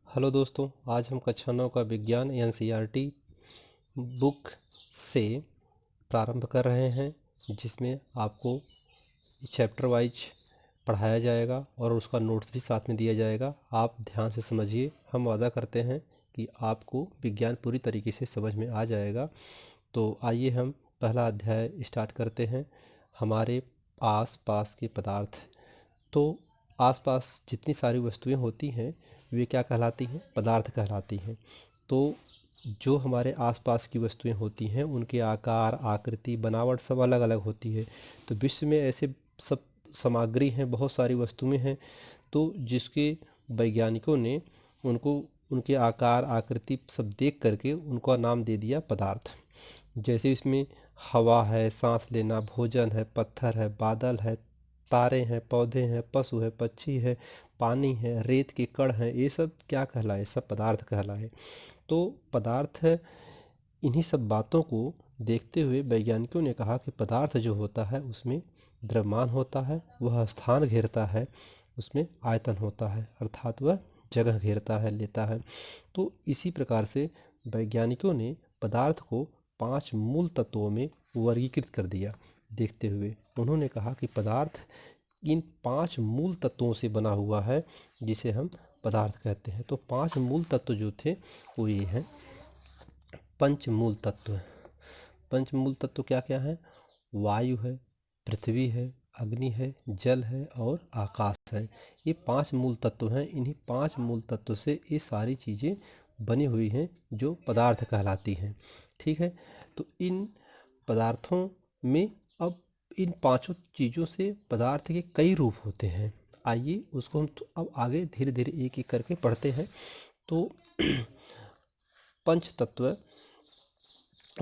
Hello दोस्तों, आज हम कक्षा 9 का विज्ञान एनसीईआरटी बुक से प्रारंभ कर रहे हैं, जिसमें आपको चैप्टर वाइज पढ़ाया जाएगा और उसका नोट्स भी साथ में दिया जाएगा। आप ध्यान से समझिए। हम वादा करते हैं कि आपको विज्ञान पूरी तरीके से समझ में आ जाएगा। तो आइए हम पहला अध्याय स्टार्ट करते हैं। हमारे आस पास के पदार्थ। तो आसपास जितनी सारी वस्तुएं होती हैं वे क्या कहलाती हैं? पदार्थ कहलाती हैं। तो जो हमारे आसपास की वस्तुएं होती हैं उनके आकार, आकृति, बनावट सब अलग अलग होती है। तो विश्व में ऐसे सब सामग्री हैं, बहुत सारी वस्तुएं हैं, तो जिसके वैज्ञानिकों ने उनको उनके आकार, आकृति सब देख करके उनका नाम दे दिया पदार्थ। जैसे इसमें हवा है, सांस लेना, भोजन है, पत्थर है, बादल है, तारे हैं, पौधे हैं, पशु है, पक्षी है, पानी है, रेत के कण हैं, ये सब क्या कहलाए? सब पदार्थ कहलाए। तो पदार्थ है। इन्हीं सब बातों को देखते हुए वैज्ञानिकों ने कहा कि पदार्थ जो होता है उसमें द्रव्यमान होता है, वह स्थान घेरता है, उसमें आयतन होता है, अर्थात वह जगह घेरता है, लेता है। तो इसी प्रकार से वैज्ञानिकों ने पदार्थ को 5 मूल तत्वों में वर्गीकृत कर दिया। देखते हुए उन्होंने कहा कि पदार्थ इन 5 मूल तत्वों से बना हुआ है, जिसे हम पदार्थ कहते हैं। तो 5 मूल तत्व जो थे वो ये हैं। पंच मूल तत्व। पंच मूल तत्व क्या क्या है? वायु है, पृथ्वी है, अग्नि है, जल है और आकाश है। ये 5 मूल तत्व हैं। इन्हीं 5 मूल तत्व से ये सारी चीज़ें बनी हुई हैं जो पदार्थ कहलाती हैं। ठीक है। तो इन पदार्थों में अब इन पांचों चीज़ों से पदार्थ के कई रूप होते हैं। आइए उसको हम तो अब आगे धीरे धीरे एक एक करके पढ़ते हैं। तो पंच तत्व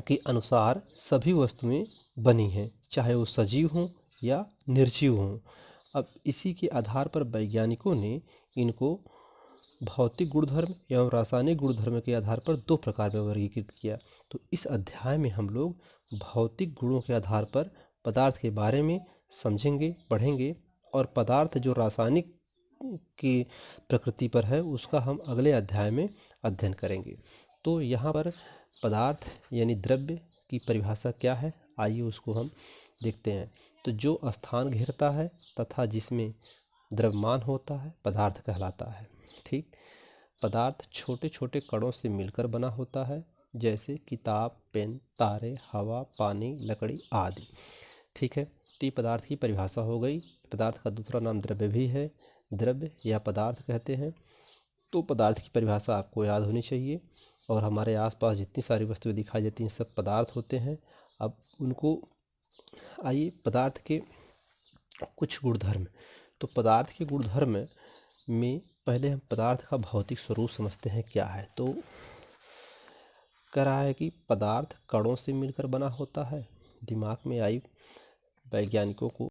के अनुसार सभी वस्तुएं बनी हैं, चाहे वो सजीव हों या निर्जीव हों। अब इसी के आधार पर वैज्ञानिकों ने इनको भौतिक गुणधर्म एवं रासायनिक गुणधर्म के आधार पर 2 प्रकार में वर्गीकृत किया। तो इस अध्याय में हम लोग भौतिक गुणों के आधार पर पदार्थ के बारे में समझेंगे, पढ़ेंगे, और पदार्थ जो रासायनिक की प्रकृति पर है उसका हम अगले अध्याय में अध्ययन करेंगे। तो यहाँ पर पदार्थ यानी द्रव्य की परिभाषा क्या है, आइए उसको हम देखते हैं। तो जो स्थान घेरता है तथा जिसमें द्रव्यमान होता है पदार्थ कहलाता है। ठीक। पदार्थ छोटे छोटे कणों से मिलकर बना होता है, जैसे किताब, पेन, तारे, हवा, पानी, लकड़ी आदि। ठीक है। तो ये पदार्थ की परिभाषा हो गई। पदार्थ का दूसरा नाम द्रव्य भी है, द्रव्य या पदार्थ कहते हैं। तो पदार्थ की परिभाषा आपको याद होनी चाहिए। और हमारे आसपास जितनी सारी वस्तुएं दिखाई देती हैं सब पदार्थ होते हैं। अब उनको आइए पदार्थ के कुछ गुणधर्म। तो पदार्थ के गुणधर्म में पहले हम पदार्थ का भौतिक स्वरूप समझते हैं क्या है। तो कह रहा है कि पदार्थ कणों से मिलकर बना होता है। दिमाग में आई वैज्ञानिकों को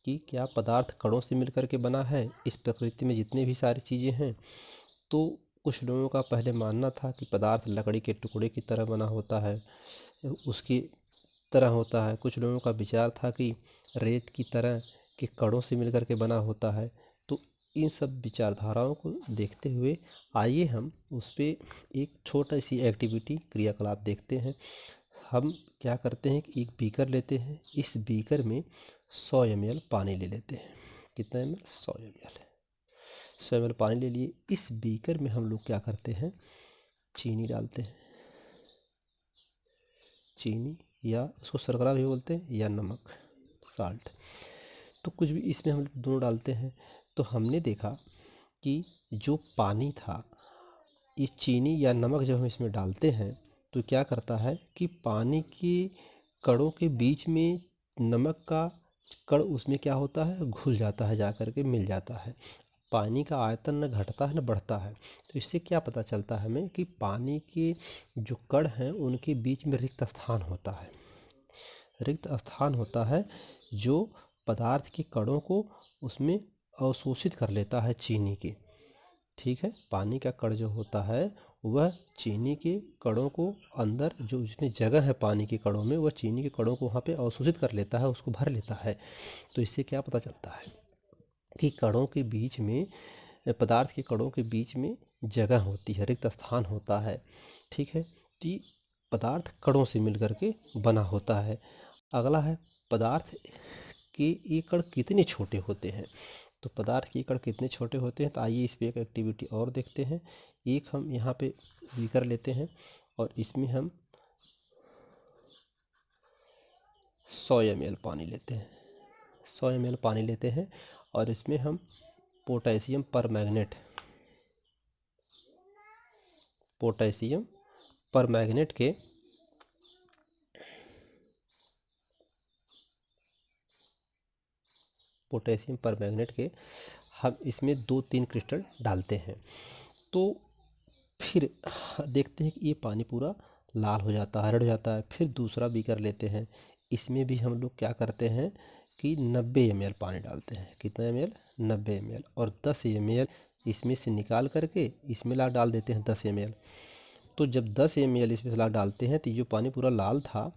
कि क्या पदार्थ कणों से मिलकर के बना है? इस प्रकृति में जितनी भी सारी चीज़ें हैं, तो कुछ लोगों का पहले मानना था कि पदार्थ लकड़ी के टुकड़े की तरह बना होता है, उसकी तरह होता है। कुछ लोगों का विचार था कि रेत की तरह के कणों से मिलकर के बना होता है। तो इन सब विचारधाराओं को देखते हुए आइए हम उस पर एक छोटा सी एक्टिविटी क्रियाकलाप देखते हैं। हम क्या करते हैं कि एक बीकर लेते हैं, इस बीकर में 100 ml पानी ले लेते हैं। कितना ml? 100 ml। 100 ml पानी ले लिए। इस बीकर में हम लोग क्या करते हैं? चीनी डालते हैं। चीनी, या उसको शर्करा भी बोलते हैं, या नमक, साल्ट। तो कुछ भी इसमें हम दोनों डालते हैं। तो हमने देखा कि जो पानी था, ये चीनी या नमक जब हम इसमें डालते हैं तो क्या करता है कि पानी के कणों के बीच में नमक का कण उसमें क्या होता है? घुल जाता है, जा कर के मिल जाता है। पानी का आयतन न घटता है न बढ़ता है। तो इससे क्या पता चलता है हमें कि पानी के जो कण हैं उनके बीच में रिक्त स्थान होता है। रिक्त स्थान होता है जो पदार्थ के कणों को उसमें अवशोषित कर लेता है, चीनी के। ठीक है। पानी का कण जो होता है वह चीनी के कणों को अंदर, जो जिसमें जगह है पानी के कणों में, वह चीनी के कणों को वहाँ पे अवशोषित कर लेता है, उसको भर लेता है। तो इससे क्या पता चलता है कि कणों के बीच में पदार्थ के कणों के बीच में जगह होती है, रिक्त स्थान होता है। ठीक है, तो ये पदार्थ कणों से मिलकर के बना होता है। अगला है पदार्थ के ये कण कितने छोटे होते हैं। तो पदार्थ के कण कितने छोटे होते हैं, तो आइए इस पे एक एक्टिविटी और देखते हैं। एक हम यहाँ पे बीकर लेते हैं और इसमें हम 100 ml पानी लेते हैं। 100 ml पानी लेते हैं और इसमें हम पोटेशियम परमैंगनेट के हम इसमें 2-3 क्रिस्टल डालते हैं। तो फिर देखते हैं कि ये पानी पूरा लाल हो जाता है, हरड़ जाता है। फिर दूसरा बीकर लेते हैं, इसमें भी हम लोग क्या करते हैं कि 90 ml पानी डालते हैं। कितना ml? 90 ml। और 10 ml इसमें से निकाल करके इसमें ला डाल देते हैं 10 ml। तो जब 10 ml इसमें ला डालते हैं तो ये जो पानी पूरा लाल था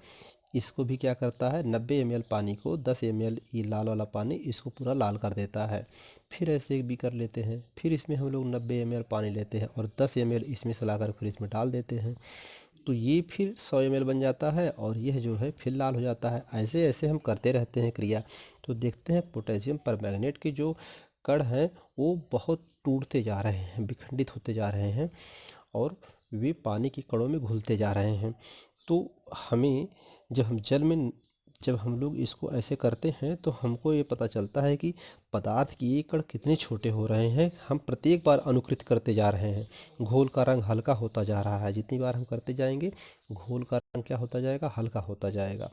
इसको भी क्या करता है, 90 ml पानी को 10 ml ये लाल वाला पानी इसको पूरा लाल कर देता है। फिर ऐसे भी कर लेते हैं, फिर इसमें हम लोग 90 ml पानी लेते हैं और 10 ml इसमें से लाकर फिर इसमें डाल देते हैं। तो ये फिर 100 ml बन जाता है और यह जो है फिर लाल हो जाता है। ऐसे ऐसे हम करते रहते हैं क्रिया। तो देखते हैं पोटेशियम परमैंगनेट के जो कण हैं वो बहुत टूटते जा रहे हैं, विखंडित होते जा रहे हैं और वे पानी के कणों में घुलते जा रहे हैं। तो हमें जब हम लोग इसको ऐसे करते हैं तो हमको ये पता चलता है कि पदार्थ के ये कण कितने छोटे हो रहे हैं। हम प्रत्येक बार अनुकृत करते जा रहे हैं, घोल का रंग हल्का होता जा रहा है। जितनी बार हम करते जाएंगे घोल का रंग क्या होता जाएगा, हल्का होता जाएगा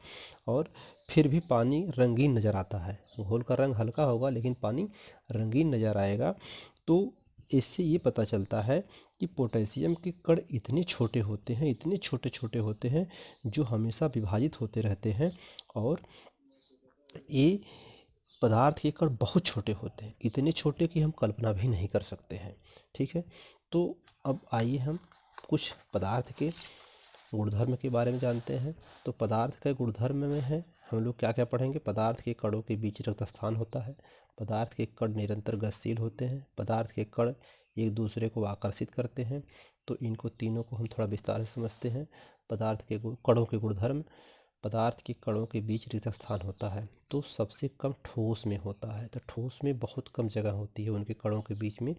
और फिर भी पानी रंगीन नज़र आता है। घोल का रंग हल्का होगा लेकिन पानी रंगीन नज़र आएगा। तो इससे ये पता चलता है कि पोटेशियम के कण इतने छोटे होते हैं, इतने छोटे छोटे होते हैं जो हमेशा विभाजित होते रहते हैं और ये पदार्थ के कण बहुत छोटे होते हैं, इतने छोटे कि हम कल्पना भी नहीं कर सकते हैं। ठीक है, तो अब आइए हम कुछ पदार्थ के गुणधर्म के बारे में जानते हैं। तो पदार्थ के गुणधर्म में है हम लोग क्या क्या पढ़ेंगे। पदार्थ के कणों के बीच रिक्त स्थान होता है, पदार्थ के कण निरंतर गतिशील होते हैं, पदार्थ के कण एक दूसरे को आकर्षित करते हैं। तो इनको तीनों को हम थोड़ा विस्तार से समझते हैं। पदार्थ के कणों के गुणधर्म, पदार्थ के कणों के बीच रिक्त स्थान होता है तो सबसे कम ठोस में होता है। तो ठोस में बहुत कम जगह होती है, उनके कणों के बीच में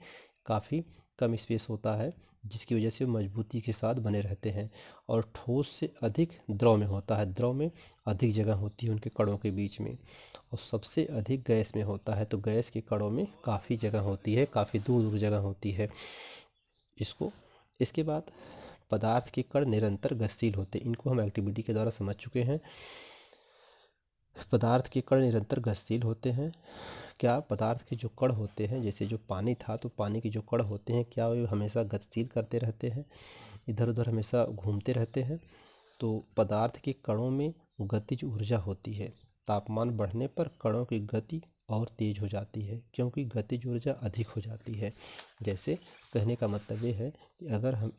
काफ़ी कम स्पेस होता है जिसकी वजह से वो मजबूती के साथ बने रहते हैं। और ठोस से अधिक द्रव में होता है, द्रव में अधिक जगह होती है उनके कणों के बीच में। और सबसे अधिक गैस में होता है, तो गैस के कणों में काफ़ी जगह होती है, काफ़ी दूर दूर जगह होती है इसके बाद पदार्थ के कण निरंतर गतिशील होते हैं। इनको हम एक्टिविटी के द्वारा समझ चुके हैं। पदार्थ के कण निरंतर गतिशील होते हैं। क्या पदार्थ के जो कण होते हैं, जैसे जो पानी था तो पानी के जो कण होते हैं क्या वो हमेशा गतिशील करते रहते हैं, इधर उधर हमेशा घूमते रहते हैं। तो पदार्थ के कणों में गतिज ऊर्जा होती है। तापमान बढ़ने पर कणों की गति और तेज हो जाती है क्योंकि गतिज ऊर्जा अधिक हो जाती है। जैसे कहने का मतलब ये है कि अगर हम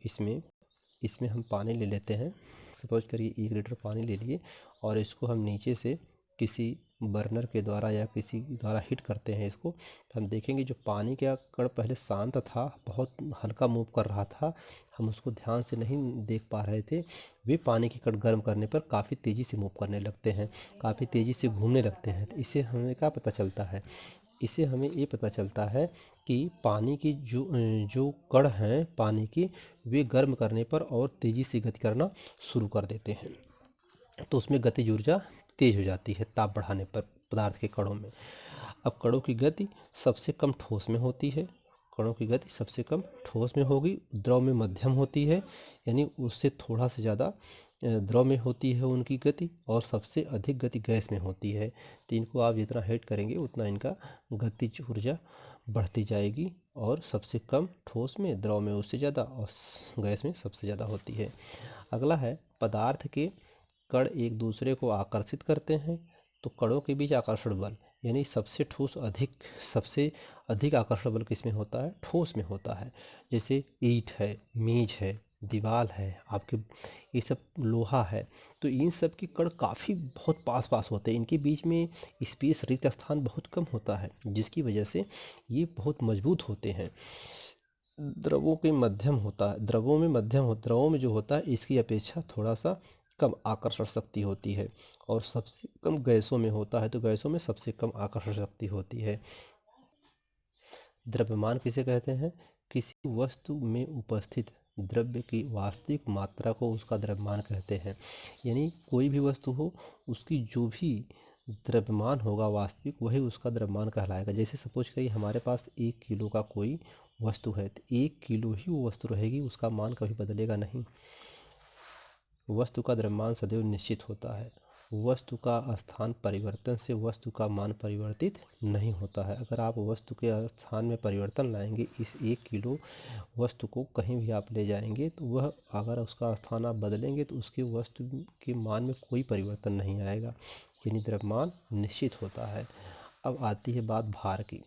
इसमें हम पानी ले लेते हैं, सपोज करिए 1 लीटर पानी ले लिए और इसको हम नीचे से किसी बर्नर के द्वारा या किसी द्वारा हीट करते हैं इसको, तो हम देखेंगे जो पानी का कण पहले शांत था, बहुत हल्का मूव कर रहा था, हम उसको ध्यान से नहीं देख पा रहे थे, वे पानी के कण गर्म करने पर काफ़ी तेज़ी से मूव करने लगते हैं, काफ़ी तेज़ी से घूमने लगते हैं। तो इससे हमें क्या पता चलता है, इससे हमें ये पता चलता है कि पानी की जो कण हैं पानी की, वे गर्म करने पर और तेज़ी से गति करना शुरू कर देते हैं। तो उसमें गतिज ऊर्जा तेज हो जाती है ताप बढ़ाने पर पदार्थ के कणों में। अब कणों की गति सबसे कम ठोस में होती है, कणों की गति सबसे कम ठोस में होगी, द्रव में मध्यम होती है, यानी उससे थोड़ा सा ज़्यादा द्रव में होती है उनकी गति, और सबसे अधिक गति गैस में होती है। तो इनको आप जितना हीट करेंगे उतना इनका गतिज ऊर्जा बढ़ती जाएगी और सबसे कम ठोस में, द्रव में उससे ज़्यादा और गैस में सबसे ज़्यादा होती है। अगला है पदार्थ के कण एक दूसरे को आकर्षित करते हैं। तो कणों के बीच आकर्षण बल, यानी सबसे अधिक आकर्षण बल किसमें होता है, ठोस में होता है। जैसे ईंट है, मेज है, दीवार है, आपके ये सब लोहा है, तो इन सब के कण काफ़ी बहुत पास पास होते हैं। इनके बीच में स्पेस, रिक्त स्थान बहुत कम होता है, जिसकी वजह से ये बहुत मजबूत होते हैं। द्रवों के मध्यम होता है, द्रवों में जो होता है इसकी अपेक्षा थोड़ा सा कम आकर्षण शक्ति होती है, और सबसे कम गैसों में होता है, तो गैसों में सबसे कम आकर्षण शक्ति होती है। द्रव्यमान किसे कहते हैं? किसी वस्तु में उपस्थित द्रव्य की वास्तविक मात्रा को उसका द्रव्यमान कहते हैं। यानी कोई भी वस्तु हो, उसकी जो भी द्रव्यमान होगा वास्तविक, वही उसका द्रव्यमान कहलाएगा। जैसे सपोज करिए हमारे पास 1 किलो का कोई वस्तु है, तो 1 किलो ही वो वस्तु रहेगी, उसका मान कभी बदलेगा नहीं। वस्तु का द्रव्यमान सदैव निश्चित होता है। वस्तु का स्थान परिवर्तन से वस्तु का मान परिवर्तित नहीं होता है। अगर आप वस्तु के स्थान में परिवर्तन लाएंगे, इस 1 किलो वस्तु को कहीं भी आप ले जाएंगे, तो वह अगर उसका स्थान आप बदलेंगे तो उसके वस्तु के मान में कोई परिवर्तन नहीं आएगा, यानी द्रव्यमान निश्चित होता है। अब आती है बात भार की।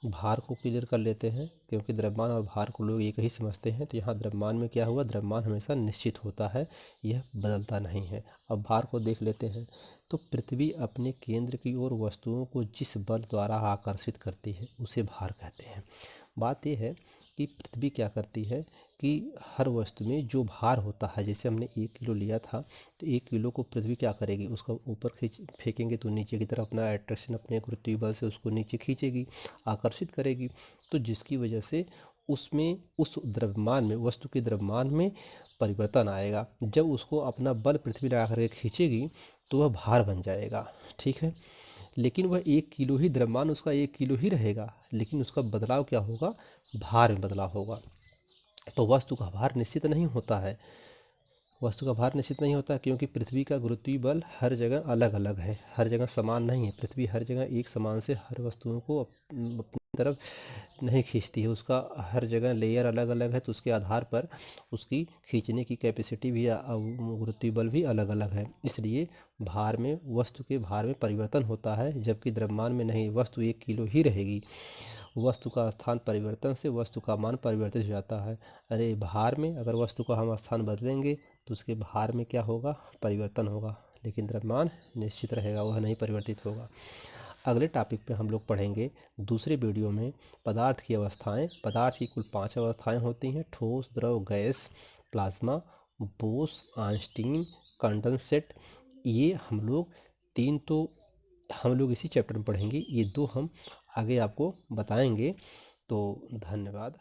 भार को क्लियर कर लेते हैं, क्योंकि द्रव्यमान और भार को लोग एक ही समझते हैं। तो यहाँ द्रव्यमान में क्या हुआ, द्रव्यमान हमेशा निश्चित होता है, यह बदलता नहीं है। अब भार को देख लेते हैं। तो पृथ्वी अपने केंद्र की ओर वस्तुओं को जिस बल द्वारा आकर्षित करती है उसे भार कहते हैं। बात यह है कि पृथ्वी क्या करती है कि हर वस्तु में जो भार होता है, जैसे हमने 1 किलो लिया था, तो 1 किलो को पृथ्वी क्या करेगी, उसका ऊपर खींच फेंकेंगे तो नीचे की तरफ अपना अट्रैक्शन, अपने गुरुत्वीय बल से उसको नीचे खींचेगी, आकर्षित करेगी। तो जिसकी वजह से उसमें उस द्रव्यमान में, वस्तु के द्रव्यमान में परिवर्तन आएगा। जब उसको अपना बल पृथ्वी लगा करके खींचेगी तो वह भार बन जाएगा, ठीक है। लेकिन वह 1 किलो ही द्रव्यमान, उसका 1 किलो ही रहेगा, लेकिन उसका बदलाव क्या होगा, भार में बदलाव होगा। तो वस्तु का भार निश्चित नहीं होता है। वस्तु का भार निश्चित नहीं होता, क्योंकि पृथ्वी का गुरुत्वीय बल हर जगह अलग अलग है, हर जगह समान नहीं है। पृथ्वी हर जगह एक समान से हर वस्तुओं को अपनी तरफ नहीं खींचती है, उसका हर जगह लेयर अलग अलग है, तो उसके आधार पर उसकी खींचने की कैपेसिटी भी, गुरुत्वीय बल भी अलग अलग है। इसलिए भार में, वस्तु के भार में परिवर्तन होता है, जबकि द्रव्यमान में नहीं। वस्तु 1 किलो ही रहेगी, वस्तु का स्थान परिवर्तन से वस्तु का मान परिवर्तित हो जाता है। अरे भार में अगर वस्तु का हम स्थान बदलेंगे तो उसके भार में क्या होगा, परिवर्तन होगा, लेकिन द्रव्यमान निश्चित रहेगा, वह नहीं परिवर्तित होगा। अगले टॉपिक पे हम लोग पढ़ेंगे दूसरे वीडियो में पदार्थ की अवस्थाएं। पदार्थ की कुल 5 अवस्थाएं होती हैं: ठोस, द्रव, gas, plasma, Bose, Einstein, condensate. ये हम लोग 3 तो हम लोग इसी चैप्टर में पढ़ेंगे, ये 2 हम आगे आपको बताएंगे। तो धन्यवाद।